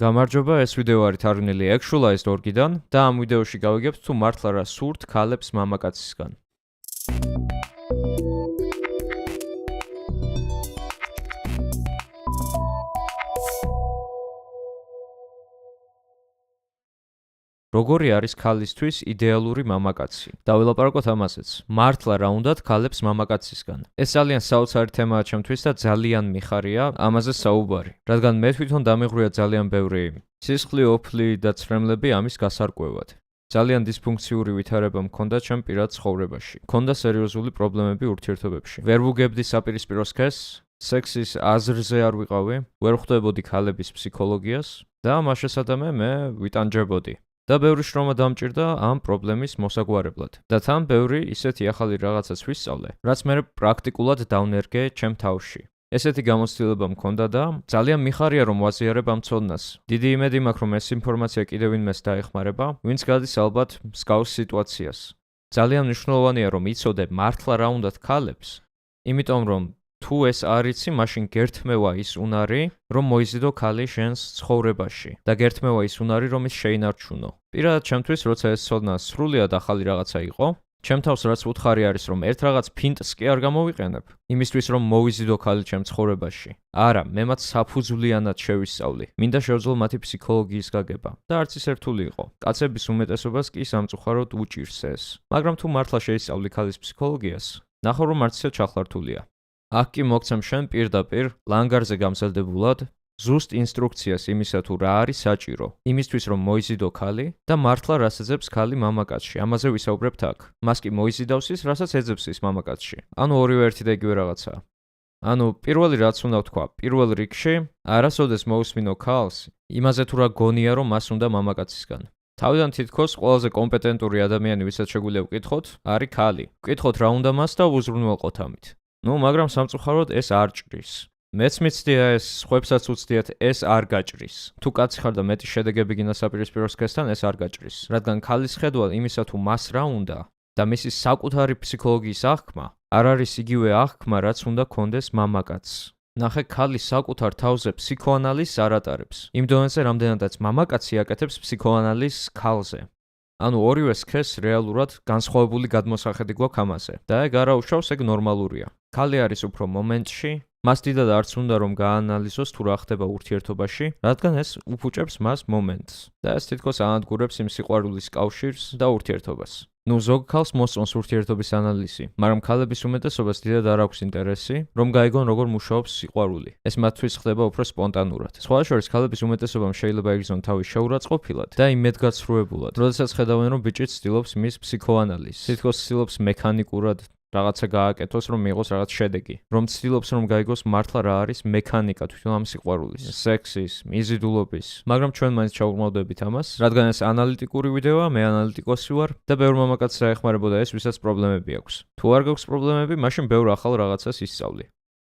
გამარჯობა, ეს ვიდეო არის თარგმნილი Actualized Org-დან და ამ ვიდეოში გავიგებთ თუ მართლა რა სურთ ქალებს მამაკაცისგან. როგორი არის ქალისთვის იდეალური მამაკაცი? დავილაპარაკოთ ამაზეც. მართლა რა უნდათ ქალებს მამაკაცისგან? ეს ძალიან საოცარი თემაა ჩემთვის და ძალიან მიხარია ამაზე საუბარი, რადგან მე თვითონ დამეღვრია ძალიან ბევრი სისხლი, ოფლი და ცრემლები ამის გასარკვევად. ძალიან დისფუნქციური ვითარება მქონდა ჩემ პირად ცხოვრებაში. მქონდა სერიოზული პრობლემები ურთიერთობებში. ვერ ვუგებდი საპირისპირო სქესს, სექსის აზრზე არ ვიყავი, ვერ ხვდებოდი ქალების ფსიქოლოგიას და მას შესაძამე მე ვიტანჯებოდი. და ბევრი შრომა დამჭირდა ამ პრობლემის მოსაგვარებლად. და თან ბევრი ისეთი ახალი რაღაცაც ვისწავლე, რაც მე პრაქტიკულად დავნერგე ჩემ თავში. ესეთი გამოცდილება მქონდა და ძალიან მიხარია რომ ვაზიარებ ამ ცოდნას. დიდი იმედი მაქვს რომ ეს ინფორმაცია კიდევ ვინმეს დაეხმარება, ვინც გადის ალბათ მსგავს სიტუაციას. ძალიან მნიშვნელოვანია რომ იცოდე მართლა რა უნდათ ქალებს, იმიტომ რომ თუ ეს არ იცი, მაშინ გერთმევა ის უნარი, რომ მოიზიდო ქალი შენს ცხოვრებაში და გერთმევა ის უნარი, რომ ის შეინარჩუნო. პირადად ჩემთვის, როცა ეს ცოდნა სრულიად ახალი რაღაცა იყო, ჩემ თავს რაც უთხარი არის, რომ ერთ რაღაც ფინტს კი არ გამოვიყენებ, იმისთვის რომ მოვიზიდო ქალი ჩემ ცხოვრებაში. არა, მე მათ საფუძვლიანად შევისწავლი. მინდა შევძლო მათი ფსიქოლოგიის გაგება და არც ის რთული იყო. კაცების უმეტესობას კი სამწუხაროდ უჭირს ეს. მაგრამ თუ მართლა შეისწავლი ქალის ფსიქოლოგიას, ნახო რომ არც ისე ჩახლართულია. აქ კი მოგცემ შენ პირდაპირ ლანგარზე გამზადდებულად ზუსტ ინსტრუქციას იმისა თუ რა არის საჭირო, იმისთვის რომ მოიზიდო ქალი და მართლა რას ეძებს ქალი მამაკაცში. ამაზე ვისაუბრებთ აქ. მას კი მოიზიდავს ის, რასაც ეძებს ის მამაკაცში. ანუ ორივე ერთი და იგივე რაღაცაა. ანუ პირველი რაც უნდა ვთქვა, პირველ რიგში არასოდეს მოусმინო ქალს იმაზე თუ რა გონია რომ მას უნდა მამაკაცისგან. თავიდან თითქოს ყველაზე კომპეტენტური ადამიანი, ვისაც შეგვიძლია ვკითხოთ, არის ქალი. ვკითხოთ რა უნდა მას და ვუზრუნველყოთ ამით. მაგრამ სამწუხაროდ ეს არ ჭრის. მეც მიცდია ეს, სხვებსაც უცდიათ ეს არ გაჭრის. თუ კაცი ხარ და მეტი შედეგები გინდა საპირისპირო სქესთან, ეს არ გაჭრის. რადგან ქალის ხედვა იმისა თუ მას რა უნდა და მისი საკუთარი ფსიქოლოგიის აღქმა არ არის იგივე აღქმა, რაც უნდა კონდეს მამაკაცს. ნახე, ქალი საკუთარ თავზე ფსიქოანალიზს არ ატარებს. იმ დონეზე, რამდენადაც მამაკაცი აკეთებს ფსიქოანალიზს ქალზე. ანუ ორივე სქესს რეალურად განსხვავებული გადმოსახედი გვაქვს ამაზე და ეგ არ აუშავს, ეგ ნორმალურია. ქალი არის უფრო მომენტში, მას დიდად არც უნდა რომ გაანალიზოს თუ რა ხდება ურთიერთობაში, რადგან ეს უფუჭებს მას მომენტს და ეს თითქოს ანადგურებს იმ სიყვარულის კავშირს და ურთიერთობას. ზოგ ქალს მოსწონს ურთიერთობის ანალიზი, მაგრამ ქალების უმეტესობას დიდად არ აქვს ინტერესი, რომ გაიგონ როგორ მუშაობს სიყვარული. ეს მათთვის ხდება უფრო სპონტანურად. სხვა შორის ქალების უმეტესობამ შეიძლება იგრძნონ თავი შეურაცხყოფილად და იმედგაცრუებულად, როდესაც ხედავენ რომ ბიჭი ცდილობს მის ფსიქოანალიზს. თითქოს ცდილობს მექანიკურად რაღაცა გააკეთოს, რომ მიიღოს რაღაც შედეგი. რომ ცდილობს რომ გაიგოს მართლა რა არის მექანიკა თვითონ ამ სიყვარულის, სექსის, მიზიდულობის. მაგრამ ჩვენ მაინც ჩავურმავდებით ამას, რადგან ეს ანალიტიკური ვიდეოა, მე ანალიტიკოსი ვარ და ბევრ მამაკაცს აეხმარებოდა ეს, ვისაც პრობლემები აქვს. თუ არ გაქვს პრობლემები, მაშინ ბევრ ახალ რაღაცას ისწავლი.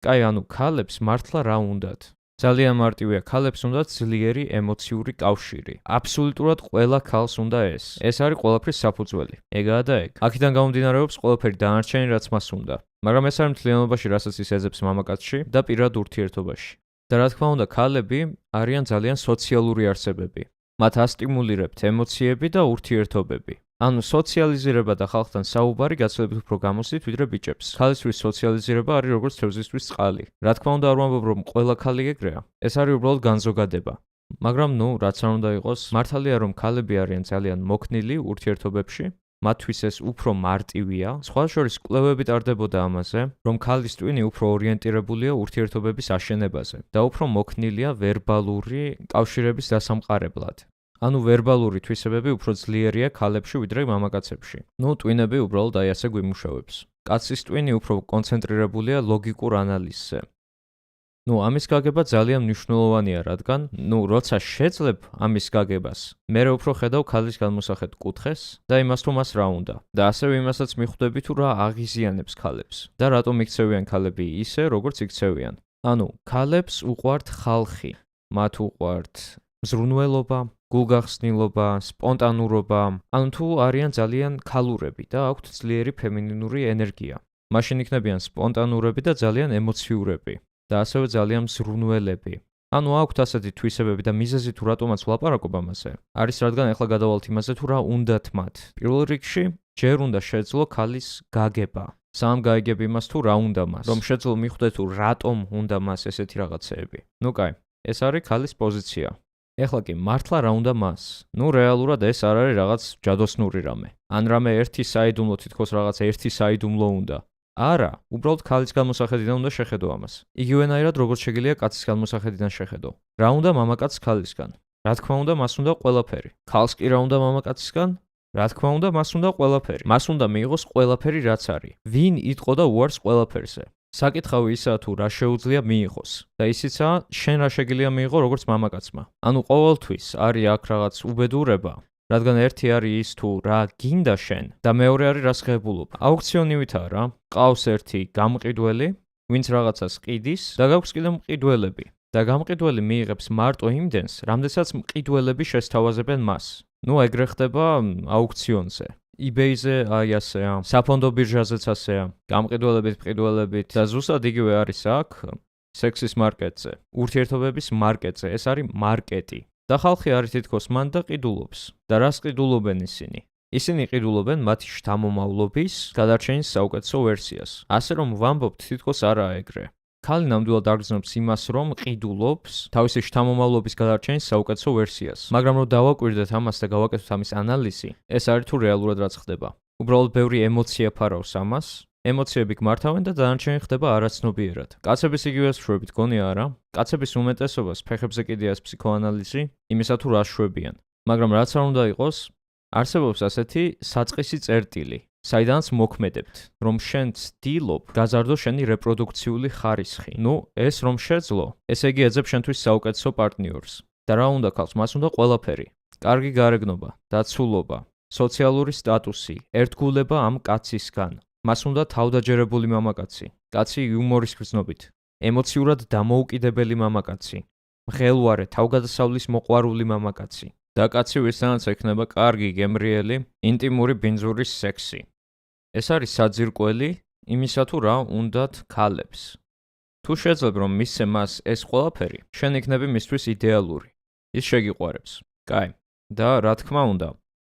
კაი, ანუ ქალებს მართლა რა უნდათ? ძალიან მარტივია, ქალებს უნდათ ძლიერი ემოციური კავშირი. აბსოლუტურად ყველა ქალს უნდა ეს. ეს არის ყველაფრის საფუძველი. ეგაა და ეგ. აქედან გამომდინარეობს ყველაფერი დანარჩენი, რაც მას უნდა. მაგრამ ეს არის მთლიანობაში, რასაც ის ეძებს მამაკაცში და პირად ურთიერთობაში. და რა თქმა უნდა, ქალები არიან ძალიან სოციალური არსებები. მათ ასტიმულირებთ ემოციები და ურთიერთობები. ანუ სოციალიზირება და ხალხთან საუბარი გაცილებით უფრო გამოსდით ვიდრე ბიჭებს. ქალისთვის სოციალიზირება არის როგორც თევზისთვის წყალი. რა თქმა უნდა, არ ვამბობ რომ ყველა ქალი ეგრეა. ეს არის უბრალოდ განზოგადება. მაგრამ რაც არ უნდა იყოს, მართალია რომ ქალები არიან ძალიან მოქნილი ურთიერთობებში. მათთვის ეს უფრო მარტივია. სხვა შორის კვლევები ტარდებოდა ამაზე, რომ ქალის ტვინი უფრო ორიენტირებულია ურთიერთობების აშენებაზე და უფრო მოქნილია ვერბალური კავშირების დასამყარებლად. ანუ ვერბალური თვისებები უფრო ძლიერია ქალებში ვიდრე მამაკაცებში. ტვინები უბრალოდ აი ასე გვიმუშავებს. კაცის ტვინი უფრო კონცენტრირებულია ლოგიკურ ანალიზზე. ამის გაგება ძალიან მნიშვნელოვანია, რადგან როცა შეძლებ ამის გაგებას, მე უფრო ხედავ ქალის განმოსახედ კუთხეს და იმას თუ მას რა უნდა. და ასევე იმასაც მიხვდები თუ რა აღიზიანებს ქალებს და რატომ იქცევიან ქალები ისე, როგორც იქცევიან. ანუ ქალებს უყვართ ხალხი, მათ უყვართ მზრუნველობა, გულგახსნილობა, სპონტანურობა, ანუ თუ არიან ძალიან ქალურები და აქვთ ძლიერი ფემინინური ენერგია. მაშინ იქნებიან სპონტანურები და ძალიან ემოციურები და ასევე ძალიან მზრუნველები. ანუ აქვთ ასეთი თვისებები და მიზეზი თუ რატომაც ვლაპარაკობ ამაზე, არის რადგან ეხლა გადავალთ იმაზე თუ რა უნდათ მათ. პირველ რიგში ჯერ უნდა შეძლო ქალის გაგება. სამ გაიგებ იმას თუ რა უნდა მას, რომ შეძლო მიხვდე თუ რატომ უნდა მას ესეთი რაღაცეები. ნუ კაი, ეს არის ქალის პოზიცია. ეხლა კი მართლა რა უნდა მას? ნუ რეალურად ეს არ არის რაღაც ჯადოსნური რამე. ან რამე ერთი საიდუმლო თითქოს რაღაც ერთი საიდუმლო უნდა. არა, უბრალოდ ქალის განმოსახედიდან უნდა შეხედო ამას. იგივენაირად როგორც შეგიძლია კაცის განმოსახედიდან შეხედო. რა უნდა მამაკაცს ქალისგან? რა თქმა უნდა, მას უნდა ყველაფერი. ქალს კი რა უნდა მამაკაცისგან? რა თქმა უნდა, მას უნდა ყველაფერი. მას უნდა მიიღოს ყველაფერი, რაც არის. ვინ იტყო და უარს ყველაფერზე? საკითხავი ისაა თუ რა შეუძლია მიიღოს და ისიცაა შენ რა შეგიძლია მიიღო როგორც მამაკაცმა. ანუ ყოველთვის არის აქ რაღაც უბედურება, რადგან ერთი არის ის თუ რა გინდა შენ და მეორე არის რას ღებულობ. აუქციონივითაა რა. ყავს ერთი გამყიდველი, ვინც რაღაცას ყიდის და გაქვს კიდევ მყიდველები. და გამყიდველი მიიღებს მარტო იმდენს, რამდენსაც მყიდველები შესთავაზებენ მას. ნუ ეგრე ხდება აუქციონზე. eBay-ზე აი ასეა, საფონდო ბირჟაზეც ასეა, გამყიდველებით, მყიდველებით და ზუსტად იგივე არის აქ სექსის მარკეტზე, ურთიერთობების მარკეტზე, ეს არის მარკეტი. და ხალხი არის თითქოს მან და ყიდულობს. და რას ყიდულობენ ისინი? ისინი ყიდულობენ მათი შთამომავლობის გადარჩენის საუკეთესო ვერსიას. ასე რომ ვამბობთ თითქოს არაა ეგრე. ქალი ნამდვილად აგრძნობს იმას, რომ ყიდულობს თავისი შთამომავლობის გადარჩენის საუკეთესო ვერსიას. მაგრამ რომ დავაკვირდეთ ამას და გავაკეთოთ ამის ანალიზი, ეს არის თუ რეალურად რაც ხდება. უბრალოდ ბევრი ემოცია ფარავს ამას, ემოციები გმართავენ და დანარჩენი ხდება არაცნობიერად. კაცების იგივე შვებით გონია არა? კაცების უმეტესობას ფეხებზე კიდეა ფსიქოანალიზი, იმისა თუ რა შვებიან. მაგრამ რაც არ უნდა იყოს, არსებობს ასეთი საწყისი წერტილი. საიდანაც მოქმედებთ, რომ შენ ცდილობ გაზარდო შენი რეპროდუქციული ხარისხი. ნუ, ეს რომ შეძლო, ესე იგი ეძებ შენთვის საუკეთესო პარტნიორს. და რა უნდა ქალს? მას უნდა ყველაფერი. კარგი გარეგნობა, დაცულობა, სოციალური სტატუსი, ერთგულება ამ კაცისგან. მას უნდა თავდაჯერებული მამაკაცი, კაცი იუმორის გრძნობით, ემოციურად დამოუკიდებელი მამაკაცი, მღელვარე, თავგადასავლის მოყვარული მამაკაცი. და კაცი ვისთანაც ექნება კარგი, გემრიელი, ინტიმური ბინძურის სექსი. ეს არის საძირკველი იმისა თუ რა უნდათ ქალებს. თუ შეძლებ რომ მისცე მას ეს ყველაფერი, შენ იქნები მისთვის იდეალური. ის შეგიყვარებს. კაი. და რა თქმა უნდა,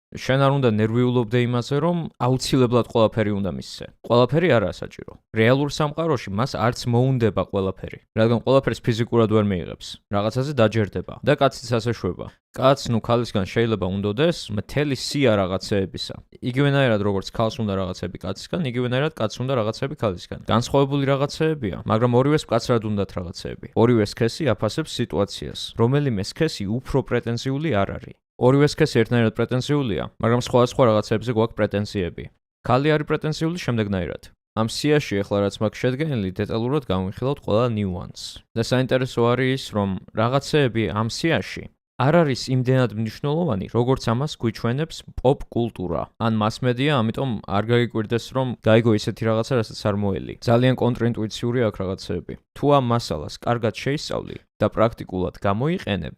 შენ არ უნდა ნერვიულობდე იმაზე, რომ აუცილებლად ყველაფერი უნდა მისცე. ყველაფერი არაა საჭირო. რეალურ სამყაროში მას არც მოუნდება ყველაფერი, რადგან ყველაფერს ფიზიკურად ვერ მიიღებს. რაღაცაზე დაჯერდება და კაციც ასე შვება. კაცს ნუ ქალისგან შეიძლება უნდოდეს მთელი სია რაღაცეებისა. იგივენაირად როგორც ქალს უნდა რაღაცები კაცისგან, იგივენაირად კაცს უნდა რაღაცები ქალისგან. განსხვავებული რაღაცეებია, მაგრამ ორივეს მკაცრად უნდათ რაღაცეები. ორივე სქესი აფასებს სიტუაციას. რომელიმე სქესი უფრო პრეტენზიული არ არის. ორივე სქესი ერთნაირად პრეტენზიულია, მაგრამ სხვადასხვა რაღაცებზე გვაქვს პრეტენზიები. ქალი არის პრეტენზიული შემდეგნაირად. ამ სიაში ახლა რაც მაქვს შედგენილი, დეტალურად გავიმხილავთ ყველა ნიუანსს. და საინტერესო არის ის, რომ რაღაცეები ამ სიაში არ არის იმდენად მნიშვნელოვანი, როგორც ამას გვიჩვენებს პოპ კულტურა. ან მასმედია, ამიტომ არ გაგიკვირდეს, რომ გაიგო ისეთი რაღაცა, რასაც არ მოელი. ძალიან კონტრინტუიციური აქ რაღაცეები. თუ ამ მასალას კარგად შეისწავლი და პრაქტიკულად გამოიყენებ,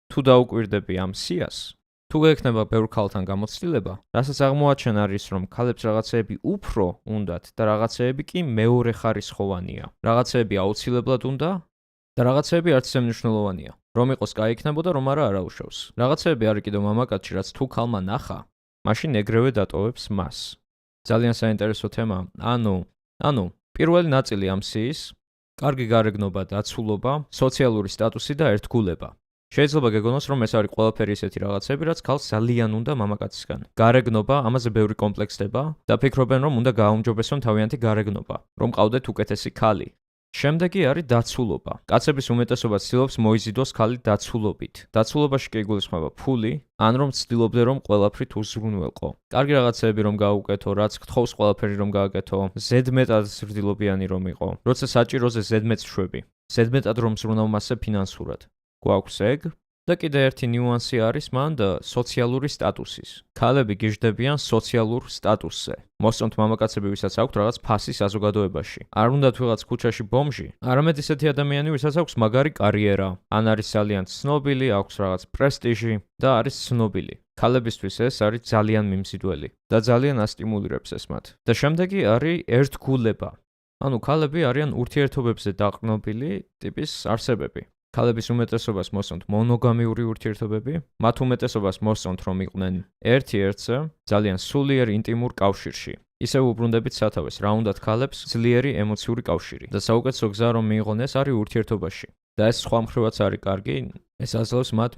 თუ დაუკვირდები ამ სიას, თუ გექნება ბევრ ქალთან გამოცდილება, რასაც აღმოაჩენ არის, რომ ქალებს რაღაცეები უფრო უნდათ და რაღაცეები კი მეორე ხარისხოვანია. რაღაცეები აუცილებლად უნდა და რაღაცეები არც ისე მნიშვნელოვანია. რომ იყოს კაი იქნებოდა, რომ არა არაუშავს. რაღაცეები არის კიდევ მამაკაცში, რაც თუ ქალმა ნახა, მაშინ ეგრევე დატოვებს მას. ძალიან საინტერესო თემა. ანუ, პირველი ნაწილი ამ სიის, კარგი გარეგნობა, დაცულობა, სოციალური სტატუსი და ერთგულება. შეიძლება გეგონოს, რომ ეს არის ყველაფერი ისეთი რაღაცები, რაც ქალს ძალიან უნდა მამაკაცისგან. გარეგნობა, ამაზე ბევრი კომპლექსდება და ფიქრობენ, რომ უნდა გააუმჯობესონ თავიანთი გარეგნობა, რომ ყავდეთ უკეთესი ქალი. შემდეგი არის დაცულობა. კაცების უმეტესობა ცდილობს მოიზიდოს ქალი დაცულობით. დაცულობაში კი იგულისხმება ფული, ან რომ ცდილობდე რომ ყველაფრით უზრუნველყო. კარგი რაღაცეები რომ გაუკეთო, რაც გთხოვს ყველაფერი რომ გააკეთო, ზედმეტად ზრდილობიანი რომ იყო. როცა საჭიროზე ზედმეტს შვები. ზედმეტად რომ ზრუნავ მასზე ფინანსურად. გვაქვს ეგ და კიდე ერთი ნიუანსი არის მან და სოციალური სტატუსის. ქალები გიждდებიან სოციალურ სტატუსზე. მოსწონთ მამაკაცები, ვისაც აქვთ რაღაც ფასი საზოგადოებაში. არ უნდათ ვიღაც ქუჩაში ბომჟი, არამედ ისეთი ადამიანი, ვისაც აქვს მაგარი კარიერა, ან არის ძალიან ცნობილი, აქვს რაღაც პრესტიჟი და არის ცნობილი. ქალებისთვის ეს არის ძალიან მიმზიდველი და ძალიან ასტიმულირებს ეს მათ. და შემდეგი არის ერთგულება. ანუ ქალები არიან ურთიერთობებზე დაყრდნობილი ტიპის არსებები. ქალების უმეტესობას მოსწონთ მონოგამიური ურთიერთობები, მათ უმეტესობას მოსწონთ რომ იყვნენ ერთი ერთზე, ძალიან სულიერ ინტიმურ კავშირში. ისევ უბრუნდებით სათავეს, რა უნდათ ქალებს ძლიერი ემოციური კავშირი და საუკეთესო გზა რომ მიიღონ ეს არის ურთიერთობაში. და ეს სხვა მხრივაც არის კარგი, ეს აძლევს მათ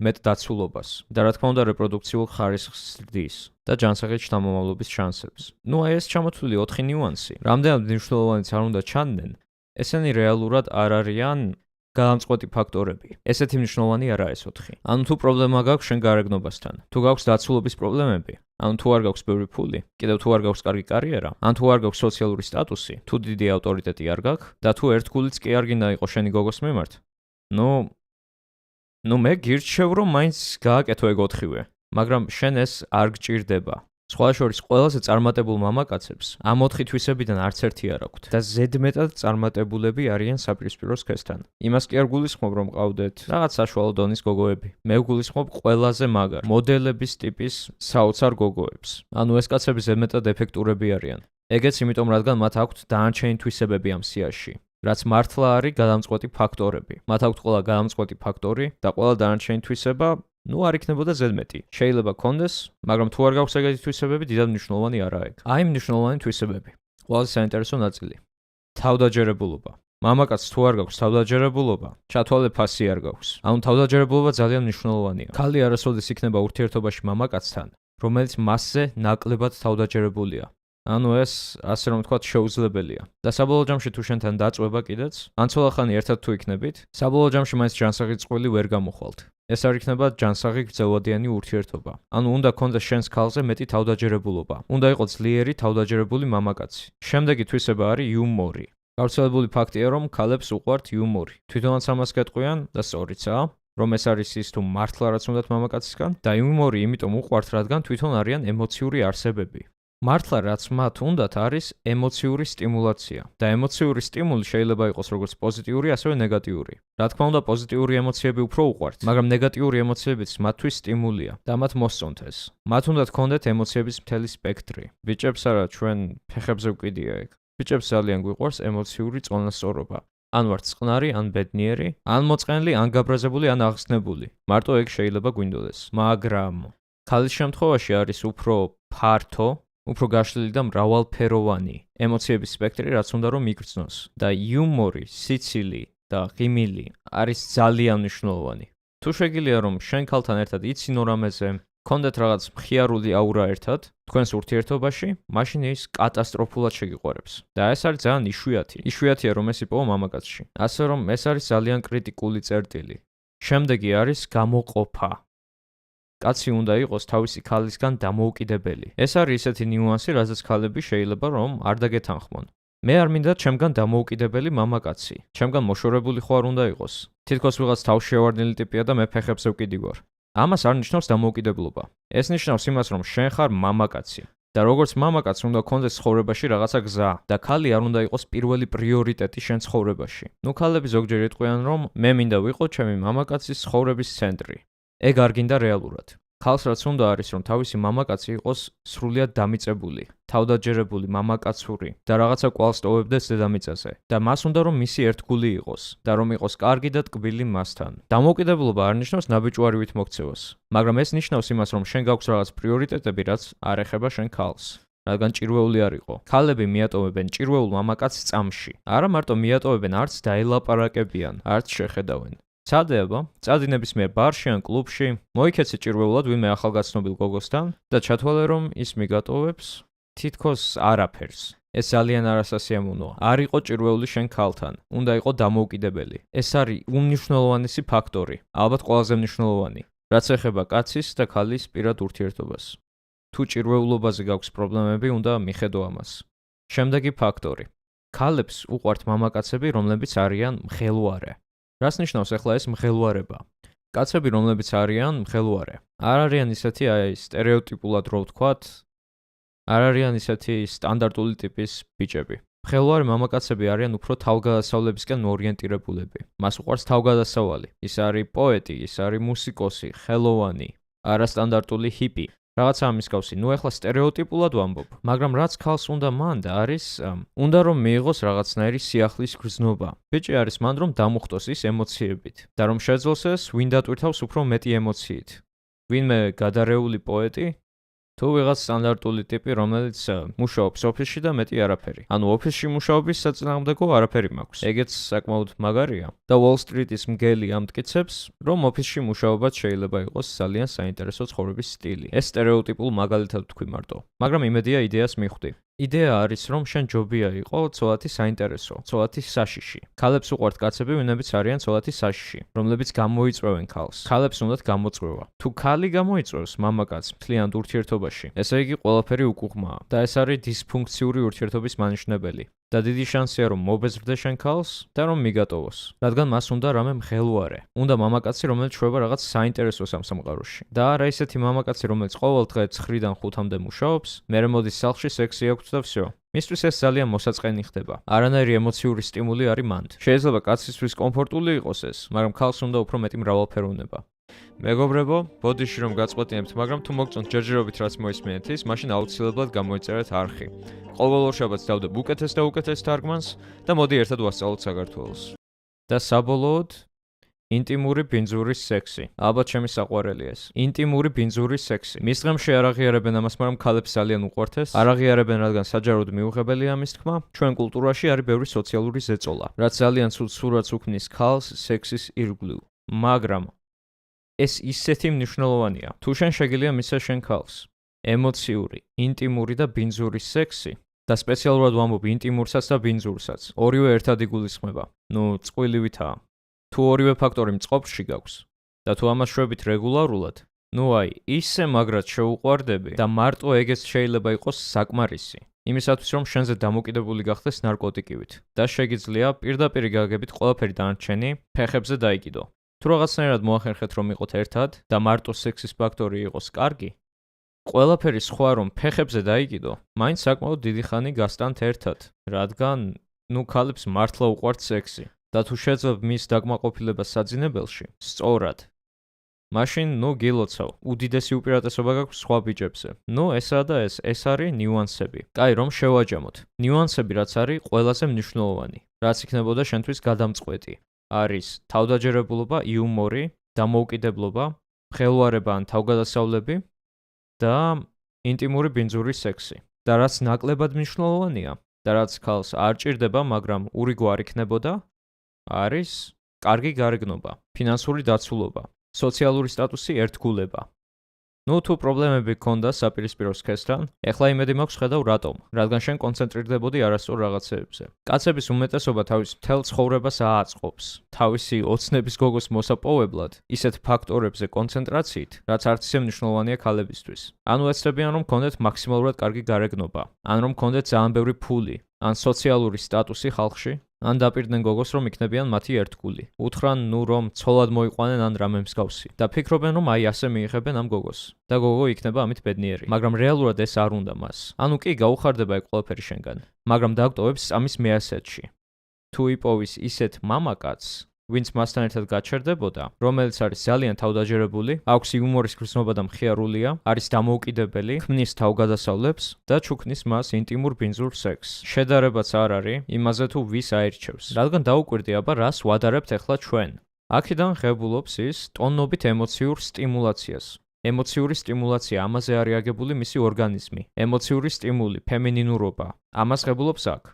მეტ დაცულობას და რა თქმა უნდა რეპროდუქციულ ხარისხს ზრდის და ჯანსაღი შთამომავლობის შანსებს. ნუ აი ეს ჩამოთვლილი 4 ნიუანსი, რამდენად მნიშვნელოვანიც არ უნდა ჩანდნენ, ესენი რეალურად არ არიან გადამწყვეტი ფაქტორები. ესეთი მნიშვნელოვანი არა ეს 4. ანუ თუ პრობლემა გაქვს შენ გარეგნობასთან, თუ გაქვს დაცულობის პრობლემები, ანუ თუ არ გაქვს ბევრი ფული, კიდევ თუ არ გაქვს კარგი კარიერა, ან თუ არ გაქვს სოციალური სტატუსი, თუ დიდი ავტორიტეტი არ გაქვს და თუ ერთ გულიც კი არ გინდა იყოს შენი გოგოს მიმართ, ნუ მე გირჩევ რომ მაინც გააკეთო ეგ 4-ვე, მაგრამ შენ ეს არ გჭირდება. სხვა შორის ყველაზე წარმატებულ მამაკაცებს ამ 4 თვისებიდან არც ერთი არ აქვთ და ზედმეტად წარმატებულები არიან საპირისპირო სქესთან. იმას კი არ გულისხმობ რომ ყავდეთ რაღაც საშუალო დონის გოგოები. მე ვგულისხმობ ყველაზე მაგარ მოდელების ტიპის საოცარ გოგოებს. ანუ ეს კაცები ზედმეტად ეფექტურები არიან. ეგეც იმიტომ რადგან მათ აქვთ დანარჩენი თვისებები ამ სიაში. რაც მართლა არის გადამწყვეტი ფაქტორები. მათ აქვთ ყველა გადამწყვეტი ფაქტორი და ყველა დანარჩენი თვისება არ იქნებოდა ზედმეტი. შეიძლება კონდეს, მაგრამ თუ არ გაქვს ეგეთი თვისებები, დიდად მნიშვნელოვანი არაა ეგ. აი მნიშვნელოვანი თვისებები. ყველაზე საინტერესო ნაწილი. თავდაჯერებულობა. მამაკაცს თუ არ გაქვს თავდაჯერებულობა, ჩათვალე ფასი არ გაქვს. ანუ თავდაჯერებულობა ძალიან მნიშვნელოვანია. ქალი არასოდეს იქნება ურთიერთობაში მამაკაცთან, რომელიც მასზე ნაკლებად თავდაჯერებულია. ანუ ეს ასე რომ ვთქვათ შეუძლებელია. და საბოლოო ჯამში თუ შენთან დაწვება კიდეც, ან ცოლახანი ერთად თუ იქნებით, საბოლოო ჯამში მაინც ჯანსაღი წყვილი ვერ გამოხვალთ. ეს არ იქნება ჯანსაღი გრძელვადიანი ურთიერთობა. ანუ უნდა გქონდეს შენს ქალზე მეტი თავდაჯერებულობა. უნდა იყოს ძლიერი თავდაჯერებული მამაკაცი. შემდეგი თვისება არის იუმორი. გავრცელებული ფაქტია, რომ ქალებს უყვართ იუმორი. თვითონაც ამას გეტყვიან და სწორიცაა, რომ ეს არის ის თუ მართლა რაც უნდათ მამაკაცისგან და იუმორი იმიტომ უყვართ, რადგან თვითონ არიან ემოციური არსებები. მართლა რაც მათ უნდათ არის ემოციური სტიმულაცია და ემოციური სტიმული შეიძლება იყოს როგორც პოზიტიური, ასევე ნეგატიური. რა თქმა უნდა, პოზიტიური ემოციები უფრო უყვართ, მაგრამ ნეგატიური ემოციებიც მათთვის სტიმულია და მათ მოსწონთ ეს. მათ უნდათ გქონდეთ ემოციების მთელი სპექტრი. ბიჭებს არა, ჩვენ ფეხებზე ვკიდია ეგ. ბიჭებს ძალიან გვიყვარს ემოციური წონასწორობა. ან ვართ წყნარი, ან ბედნიერი, ან მოწყენილი, ან გაბრაზებული, ან აღგზნებული. მარტო ეგ შეიძლება გვინდოდეს. მაგრამ ქალის შემთხვევაში არის უფრო ფართო, უფრო გაშლილი და მრავალფეროვანი ემოციების სპექტრი, რაც უნდა რომ იგრძნოს. და იუმორი, სიცილი და ღიმილი არის ძალიან მნიშვნელოვანი. თუ შეგიძლია რომ შენ ქალთან ერთად იცინო რამეზე, გქონდეთ რაღაც მხიარული აურა ერთად, თქვენს ურთიერთობაში, მაშინ ის კატასტროფულად შეგიყვარებს. და ეს არის ძალიან იშვიათი. იშვიათია რომ ეს იპოვო მამაკაცში. ასე რომ ეს არის ძალიან კრიტიკული წერტილი. შემდეგი არის გამოყოფა. კაცი უნდა იყოს თავისი ქალისგან დამოუკიდებელი. ეს არის ისეთი ნიუანსი, რაზეც ქალები შეიძლება რომ არ დაგეთანხმონ. მე არ მინდა ჩემგან დამოუკიდებელი მამაკაცი. ჩემგან მოშორებული ხო არ უნდა იყოს. თითქოს ვიღაც თავშევარდნილი ტიპია და მე ფეხებზე ვკიდი ვარ. ამას არ ნიშნავს დამოუკიდებლობა. ეს ნიშნავს იმას, რომ შენ ხარ მამაკაცი. და როგორც მამაკაცს უნდა გქონდეს ცხოვრებაში რაღაცა გზა და ქალი არ უნდა იყოს პირველი პრიორიტეტი შენ ცხოვრებაში. ქალები ზოგჯერ იტყვიან, რომ მე მინდა ვიყო ჩემი მამაკაცის ცხოვრების ცენტრი. ეგ არ გინდა რეალურად. ქალს რაც უნდა არის, რომ თავისი მამაკაცი იყოს სრულიად დამიწებული, თავდაჯერებული, მამაკაცური და რაღაცა კვალს ტოვებდეს დედამიწაზე. და მას უნდა რომ მისი ერთგული იყოს და რომ იყოს კარგი და ტკბილი მასთან. დამოუკიდებლობა არ ნიშნავს ნაბიჯვარივით მოქცევას, მაგრამ ეს ნიშნავს იმას, რომ შენ გაქვს რაღაც პრიორიტეტები, რაც არ ეხება შენ ქალს. რადგან ჭირვეული არ იყო. ქალები მიატოვებენ ჭირვეულ მამაკაცს წამში. არა მარტო მიატოვებენ, არც დაელაპარაკებიან, არც შეხედავენ. წადება, წადი ნებისმიერ ბარში ან კლუბში, მოიქეცი ჭირვეულად ვინმე ახალგაცნობილ გოგოსთან და ჩათვალე რომ ის მიგატოვებს თითქოს არაფერს. ეს ძალიან არასასიამოვნოა. არ იყო ჭირვეული შენ ქალთან, უნდა იყო დამოუკიდებელი. ეს არის უმნიშვნელოვანესი ფაქტორი, ალბათ ყველაზე მნიშვნელოვანი, რაც ეხება კაცის და ქალის პირად ურთიერთობას. თუ ჭირვეულობაზე გაქვს პრობლემები, უნდა მიხედო ამას. შემდეგი ფაქტორი. ქალებს უყვართ მამაკაცები, რომლებიც არიან მღელვარე. რას ნიშნავს ახლა ეს მღელვარება? კაცები, რომლებიც არიან მღელვარე. არ არიან ისეთი სტერეოტიპულად რო ვთქვათ, არ არიან ისეთი სტანდარტული ტიპის ბიჭები. მღელვარე მამაკაცები არიან უფრო თავგადასავლებისკენ ორიენტირებულები. მას უყვარს თავგადასავალი. ის არის პოეტი, ის არის მუსიკოსი, ხელოვანი, არასტანდარტული ჰიპი. რაღაცა მსგავსი. ნუ ეხლა სტერეოტიპულად ვამბობ, მაგრამ რაც ქალს უნდა მან და არის უნდა რომ მიიღოს რაღაცნაირი სიახლის გრძნობა. ბიჭი არის მან რომ დამუხტოს ის ემოციებით და რომ შეძლოს ეს ვინ დატვირთავს უფრო მეტი ემოციით. ვინმე გადარეული პოეტი თუ ვიღაც სტანდარტული ტიპი, რომელიც მუშაობს ოფისში და მეტი არაფერი. ანუ ოფისში მუშაობის საწინააღმდეგო არაფერი მაქვს. ეგეც საკმაოდ მაგარია. და Wall Street-ის მგელი ამტკიცებს, რომ ოფისში მუშაობაც შეიძლება იყოს ძალიან საინტერესო ცხოვრების სტილი. ეს სტერეოტიპულ მაგალითად ვთქვი მარტო. მაგრამ იმედია იდეას მიხვდი. იდეა არის, რომ შენ ჯობია იყო ცოლათი საინტერესო, ცოლათი საშიში. ქალებს უყვართ კაცები, ვინებიც არიან ცოლათი საშიში, რომლებიც გამოიწვევენ ქალს. ქალებს უნდათ გამოწვევა. თუ ქალი გამოიწვევს მამაკაცს მთლიან ურთიერთობაში, ესე იგი ყველაფერი უკუღმაა და ეს არის დისფუნქციური ურთიერთობის მანიშნებელი. და დიდი შანსია რომ მობეზრდე შენ ქალს და რომ მიგატოვოს, რადგან მას უნდა რამე მხელვარე. უნდა მამაკაცი, რომელიც შვება რაღაც საინტერესოს ამ სამყაროში. და არა ისეთი მამაკაცი, რომელიც ყოველ დღე 9-დან 5-მდე მუშაობს, მერე მოდის სახლში სექსი აქვს და всё. მისთვის ეს ძალიან მოსაწყენი ხდება. არანაირი ემოციური სტიმული არის მანდ. შეიძლება კაცისთვის კომფორტული იყოს ეს, მაგრამ ქალს უნდა უფრო მეტი მრავალფეროვნება. მეგობრებო, ბოდიში რომ გაწყვეტინებთ, მაგრამ თუ მოგწონთ ჯერჯერობით რაც მოისმენთ ის, მაშინ აუცილებლად გამოიწერეთ არხი. ყოველ ორშაბათს დავდებ უკეთეს და უკეთეს თარგმანს და მოდი ერთად ვასწავლოთ საქართველოს. და საბოლოოდ ინტიმური ბინძურის სექსი. ალბათ ჩემი საყვარელი ეს. ინტიმური ბინძურის სექსი. მის დღემში არ აღიარებენ ამას, მაგრამ ქალებს ძალიან უყვართ ეს. არ აღიარებენ, რადგან საჯაროდ მიუღებელია ამის თქმა. ჩვენ კულტურაში არის ბევრი სოციალური ზეწოლა, რაც ძალიან ცუდ სურათს უქმნის ქალს სექსის ირგვლივ. მაგრამ ეს ისეთი მნიშვნელოვანია. თუ შენ შეგიძლია მისცეს შენ ქალს ემოციური, ინტიმური და ბინძური სექსი და სპეციალურად ვამბობ ინტიმურსაც და ბინძურსაც. ორივე ერთად იგულისხმება. ნუ წყვილივითაა. თუ ორივე ფაქტორი მწყობრში გაქვს და თუ ამას შვებით რეგულარულად, ნუ აი, ისე მაგრად შეუყვარდები და მარტო ეგეც შეიძლება იყოს საკმარისი. იმისათვის რომ შენზე დამოკიდებული გახდეს ნარკოტიკივით და შეგიძლია პირდაპირ გაგებით ყველაფერი დანარჩენი ფეხებზე დაიკიდო. თუ რაღაცნაირად მოახერხეთ რომ იყოთ ერთად და მარტო სექსის ფაქტორი იყოს კარგი, ყველაფერი სხვა რომ ფეხებზე დაიკიდო, მაინც საკმაოდ დიდი ხანი გასტანთ ერთად, რადგან ნუ ქალებს მართლა უყვართ სექსი და თუ შეძლებ მის დაკმაყოფილება საძინებელში, სწორად, მაშინ ნუ გილოცავ, უდიდესი უპირატესობა გაქვს სხვა ბიჭებზე. ნუ ესაა და ეს არის ნიუანსები. კაი, რომ შევაჯამოთ. ნიუანსები რაც არის ყველაზე მნიშვნელოვანი, რაც იქნებოდა შენთვის გადამწყვეტი. არის თავდაჯერებულობა, იუმორი, დამოუკიდებლობა, მხელვარება ან თავგადასავლები და ინტიმური ბინძური სექსი. და რაც ნაკლებად მნიშვნელოვანია და რაც ქალს არ ჭირდება, მაგრამ ურიგო არ იქნებოდა, არის კარგი გარეგნობა, ფინანსური დაცულობა, სოციალური სტატუსი ერთგულება. ნუ თუ პრობლემები გქონდა საპირისპირო სქესთან, ეხლა იმედი მაქვს ხედავ რატომ, რადგან შენ კონცენტრირდებოდი არასწორ რაღაცეებზე. კაცების უმეტესობა თავის მთელ ცხოვრებას ააწყობს, თავისი ოცნების გოგოს მოსაპოვებლად, ისეთ ფაქტორებზე კონცენტრაციით, რაც არც ისე მნიშვნელოვანია ქალებისთვის. ანუ ეცდებიან რომ გქონდეთ მაქსიმალურად კარგი გარეგნობა, ან რომ გქონდეთ ძალიან ბევრი ფული, ან სოციალური სტატუსი ხალხში, ან დაპირდნენ გოგოს რომ იქნებიან მათი ერთგული. უთხრან ნუ რომ ცოლად მოიყვანენ ან რამე მსგავსი და ფიქრობენ რომ აი ასე მიიღებენ ამ გოგოს და გოგო იქნება ამით ბედნიერი. მაგრამ რეალურად ეს არ უნდა მას. ანუ კი გაუხარდება ეგ ყველაფერი შენგან, მაგრამ დაგტოვებს ამის მეასეთში. თუ იპოვის ისეთ მამაკაცს, ვინც მასთან ერთად გაჩერდებოდა, რომელიც არის ძალიან თავდაჯერებული, აქვს იუმორის გრძნობა და მხიარულია, არის დამოუკიდებელი, ქმნის თავგადასავლებს და ჩუქნის მას ინტიმურ ბინძურ სექსს. შედარებაც არ არის იმაზე თუ ვის აირჩევს, რადგან დაუკვირდი აბა რას ვადარებთ ახლა ჩვენ. აქედან ღებულობს ის ტონობით ემოციურ სტიმულაციას. ემოციური სტიმულაცია, ამაზე არის აგებული მისი ორგანიზმი. ემოციური სტიმული, ფემინინურობა. ამას ღებულობს აქ.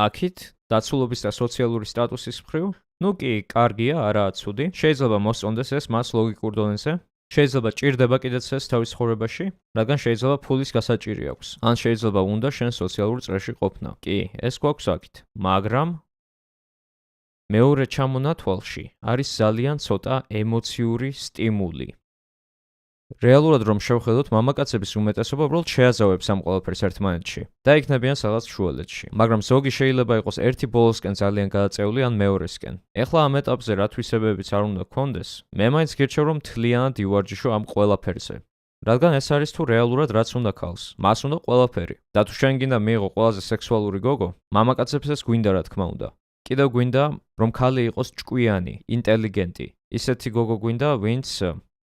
აქით დაცულობის და სოციალური სტატუსის მხრივ, ნუ კი, კარგია, არაა ცუდი. შეიძლება მოსწონდეს ეს მას ლოგიკურ დონეზე. შეიძლება ჭირდება კიდეც ეს თავის ცხოვრებაში, რადგან შეიძლება ფულის გასაჭირი აქვს. ან შეიძლება უნდა შენ სოციალურ წრეში ყოფნა. კი, ეს გვაქვს აქით. მაგრამ მეორე ჩამონათვალში არის ძალიან ცოტა ემოციური სტიმული. რეალურად რომ შევხედოთ, მამაკაცების უმეტესობა უბრალოდ შეაზავებს ამ ყველაფერს ერთმანეთში და იქნებიან სადღაც შუალედში. მაგრამ ზოგი შეიძლება იყოს ერთი ბოლოსკენ ძალიან გადაწეული ან მეორესკენ. ეხლა ამ ეტაპზე რა თვისებებიც არ უნდა გქონდეს, მე მაინც გირჩევ რომ მთლიანად ივარჯიშო ამ ყველაფერზე. რადგან ეს არის თუ რეალურად რაც უნდა ქალს. მას უნდა ყველაფერი. და თუ შენ გინდა მიიღო ყველაზე სექსუალური გოგო, მამაკაცებს ეს გვინდა რა თქმა უნდა. კიდევ გვინდა რომ ქალი იყოს ჭკვიანი, ინტელიგენტი. ისეთი გოგო გვინდა, ვინც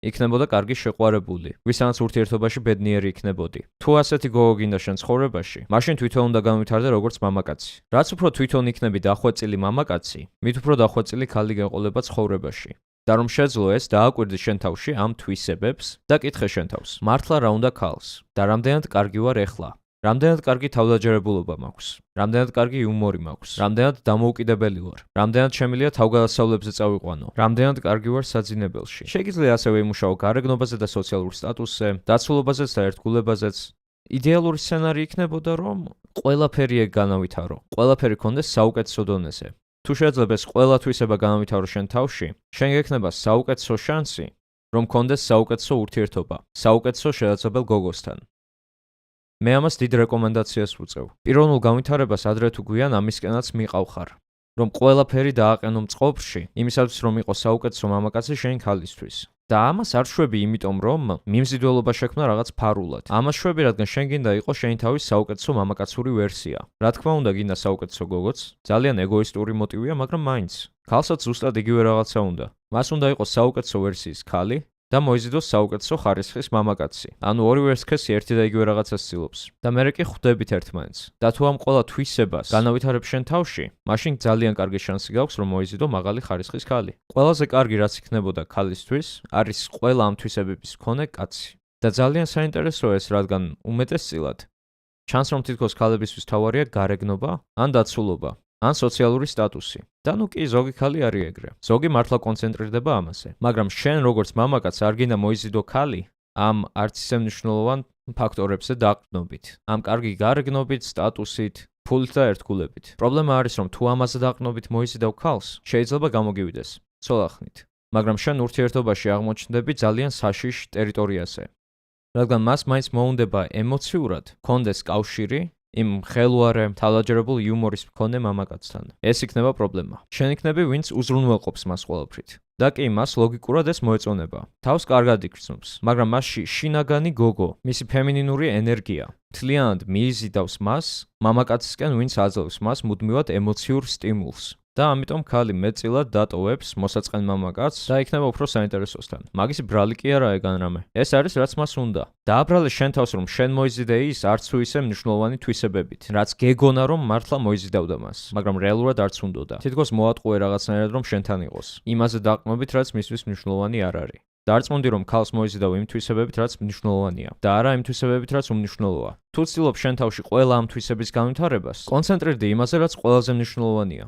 იქნებოდა კარგი შეყვარებული, ვისთანაც ურთიერთობაში ბედნიერი იქნებოდი. თუ ასეთი გოგო გინდა შენ ცხოვრებაში, მაშინ თვითონ უნდა განვითარდე როგორც მამაკაცი. რაც უფრო თვითონ იქნები დახვეწილი მამაკაცი, მით უფრო დახვეწილი ქალი გეყოლება ცხოვრებაში. და რომ შეძლო ეს, დააკვირდი შენ თავში ამ თვისებებს და კითხე შენ თავს, მართლა რა უნდა ქალს და რამდენად კარგი ვარ ეხლა? რამდენად კარგი თავდაჯერებულობა მაქვს? რამდენად კარგი იუმორი მაქვს? რამდენად დამოუკიდებელი ვარ? რამდენად შემიძლია თავგადასავლებზე წავიყვანო? რამდენად კარგი ვარ საძინებელში? შეგიძლია ასევე იმუშაო გარეგნობაზე და სოციალურ სტატუსზე, დაცულობაზეც და ერთგულებაზეც. იდეალური სცენარი იქნებოდა, რომ ყველაფერი ეგ განავითარო, ყველაფერი ქონდეს საუკეთესო დონეზე. თუ შეიძლება ეს ყველა თვისება განავითარო შენ თავში, შენ გექნება საუკეთესო შანსი, რომ ქონდეს საუკეთესო ურთიერთობა, საუკეთესო შესაძლებელ გოგოსთან. მე ამას დიდ რეკომენდაციას ვუწევ. პიროვნულ განვითარებას ადრე თუ გვიან ამისკენაც მიყავხარ, რომ ყველაფერი დააყენო მწყობრში, იმისათვის რომ იყოს საუკეთესო მამაკაცი შენ ქალისთვის. და ამას არ შვები იმიტომ, რომ მიმზიდველობა შექმნა რაღაც ფარულად. ამას შვები, რადგან შენ გინდა იყოს შენი თავის საუკეთესო მამაკაცური ვერსია. რა თქმა უნდა, გინდა საუკეთესო გოგოც, ძალიან ეგოისტური მოტივია, მაგრამ მაინც. ქალსაც ზუსტად იგივე რაღაცა უნდა. მას უნდა იყოს საუკეთესო ვერსიის ქალი და მოიზიდოს საუკეთესო ხარისხის მამაკაცი. ანუ ორივე სქესი ერთი და იგივე რაღაცას ცდილობს. და მერე კი ხვდებით ერთმანეთს. და თუ ამ ყველა თვისებას განავითარებ შენ თავში, მაშინ ძალიან კარგი შანსი გაქვს, რომ მოიზიდო მაღალი ხარისხის ქალი. ყველაზე კარგი რაც იქნებოდა ქალისთვის, არის ყველა ამ თვისებების მქონე კაცი. და ძალიან საინტერესოა ეს, რადგან უმეტესწილად ჩანს, რომ თითქოს ქალებისთვის თავარია გარეგნობა ან დაცულობა. ან სოციალური სტატუსი. და ნუ კი ზოგი ქალი არის ეგრე. ზოგი მართლა კონცენტრირდება ამაზე. მაგრამ შენ როგორც მამაკაც არ გინდა მოიზიდო ქალი ამ არც ისე მნიშვნელოვან ფაქტორებზე დაყრდნობით. ამ კარგი გარეგნობით, სტატუსით, ფულით და ერთგულებით. პრობლემა არის, რომ თუ ამაზე დაყრდნობით მოიზიდავ ქალს, შეიძლება გამოგივიდეს ცოლახნით. მაგრამ შენ ურთიერთობაში აღმოჩნდები ძალიან საშიშ ტერიტორიაზე. რადგან მას მაინც მოუნდება ემოციურად კონდეს კავშირი იმ ხელუარე, თავდაჯერებულ იუმორის მქონე მამაკაცთან. ეს იქნება პრობლემა. შენ იქნები, ვინც უზრუნველყოფს მას ყველაფრით. და კი მას ლოგიკურად ეს მოეწონება. თავს კარგად იგრძნობს, მაგრამ მასში შინაგანი გოგო, მისი ფემინინური ენერგია, მთლიანად მიიზიდავს მას მამაკაცისკენ, ვინც აძლევს მას მუდმივად ემოციურ სტიმულს. და ამიტომ ქალი მეტწილად დატოვებს მოსაწყენ მამაკაცს და იქნება უფრო საინტერესოსთან. მაგისი ბრალი კი არა ეგ ან რამე. ეს არის რაც მას უნდა. დააბრალე შენ თავს, რომ შენ მოიზიდე ის არც თუ ისე მნიშვნელოვანი თვისებებით, რაც გეგონა რომ მართლა მოიზიდავდა მას, მაგრამ რეალურად არც უნდოდა. თითქოს მოატყუე რაღაცნაირად რომ შენთან იყოს. იმაზე დაყრდნობით, რაც მისთვის მნიშვნელოვანი არ არის. დარწმუნდი რომ ქალს მოიზიდავ იმ თვისებებით, რაც მნიშვნელოვანია და არა იმ თვისებებით, რაც უმნიშვნელოა. თუ ცდილობ შენ თავში ყველა ამ თვისების განვითარებას, კონცენტრირდი იმაზე, რაც ყველაზე მნიშვნელოვანია.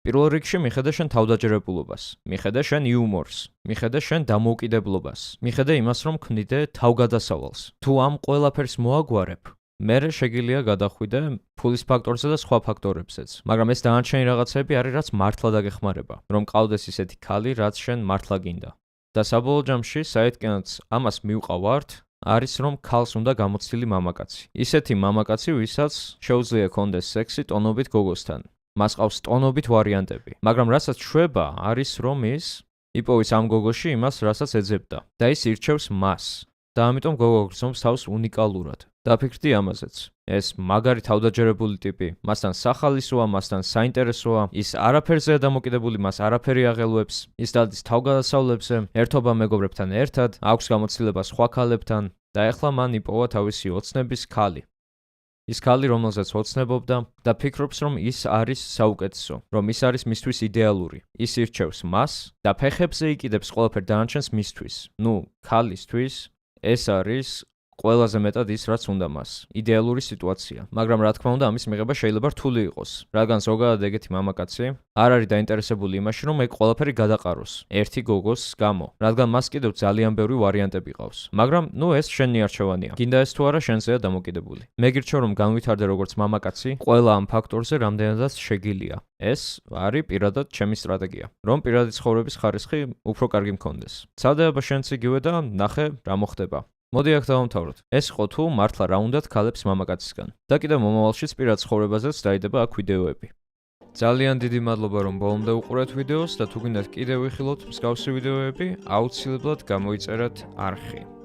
პირველ რიგში მიხედე შენ თავდაჯერებულობას, მიხედე შენ იუმორს, მიხედე შენ დამოუკიდებლობას, მიხედე იმას, რომ ქმნიდე თავგადასავალს. თუ ამ ყველაფერს მოაგვარებ, მერე შეგიძლია გადახვიდე ფულის ფაქტორზე და სხვა ფაქტორებზეც. მაგრამ ეს დანარჩენი რაღაცები არის, რაც მართლა დაგეხმარება, რომ ყავდეს ისეთი ქალი, რაც შენ მართლა გინდა. და საბოლოო ჯამში, საერთკენაც ამას მივყავართ, არის რომ ქალს უნდა გამოცდილი მამაკაცი. ისეთი მამაკაცი, ვისაც შეუძლია კონდეს სექსი ტონობით გოგოსთან. მას ყავს ტონობით ვარიანტები, მაგრამ რასაც შვება, არის რომ ის იპოვის ამ გოგოში იმას, რასაც ეძებდა და ის ირჩევს მას. და ამიტომ გოგო გრძნობს თავს უნიკალურად. დაფიქრდი ამაზეც. ეს მაგარი თავდაჯერებული ტიპი, მასთან სახალისოა, მასთან საინტერესოა, ის არაფერზეა დამოკიდებული, მას არაფერი აღელვებს, ის დადის თავგადასავლებზე, ერთობა მეგობრებთან ერთად, აქვს გამოცდილება სხვა ქალებთან და ეხლა მან იპოვა თავისი ოცნების ქალი. ის ქალი, რომელზეც ოცნებობდა და ფიქრობს, რომ ის არის საუკეთესო, რომ ის არის მისთვის იდეალური. ის ირჩევს მას და ფეხებზე იკიდებს ყველაფერ დანარჩენს მისთვის. ნუ, ქალისთვის ეს არის ყველაზე მეტად ის, რაც უნდა მას. იდეალური სიტუაცია. მაგრამ რა თქმა უნდა, ამის მიღება შეიძლება რთული იყოს, რადგან ზოგადად ეგეთი მამაკაცი არ არის დაინტერესებული იმაში, რომ ეგ ყველაფერი გადაყაროს ერთი გოგოს გამო, რადგან მას კიდევ ძალიან ბევრი ვარიანტები ყავს. მაგრამ, ნუ ეს შენი არჩევანია. გინდა ეს თუ არა, შენზეა დამოკიდებული. მე გირჩევ, რომ განვითარდე როგორც მამაკაცი, ყველა ამ ფაქტორზე რამდენადაც შეგიძლია. ეს არის პირადად ჩემი სტრატეგია, რომ პირადი ცხოვრების ხარისხი უფრო კარგი მქონდეს. ცალდება შენც იგივე და ნახე რა მოხდება. მოდი აქ დავამთავროთ. ეს იყო თუ მართლა რა უნდათ ქალებს მამაკაცისგან. და კიდევ მომავალშიც პირად ცხოვრებაზეც დაიდება აქ ვიდეოები. ძალიან დიდი მადლობა რომ ბოლომდე უყურეთ ვიდეოს და თუ გინდათ კიდევ ვიხილოთ მსგავსი ვიდეოები, აუცილებლად გამოიწერეთ არხი.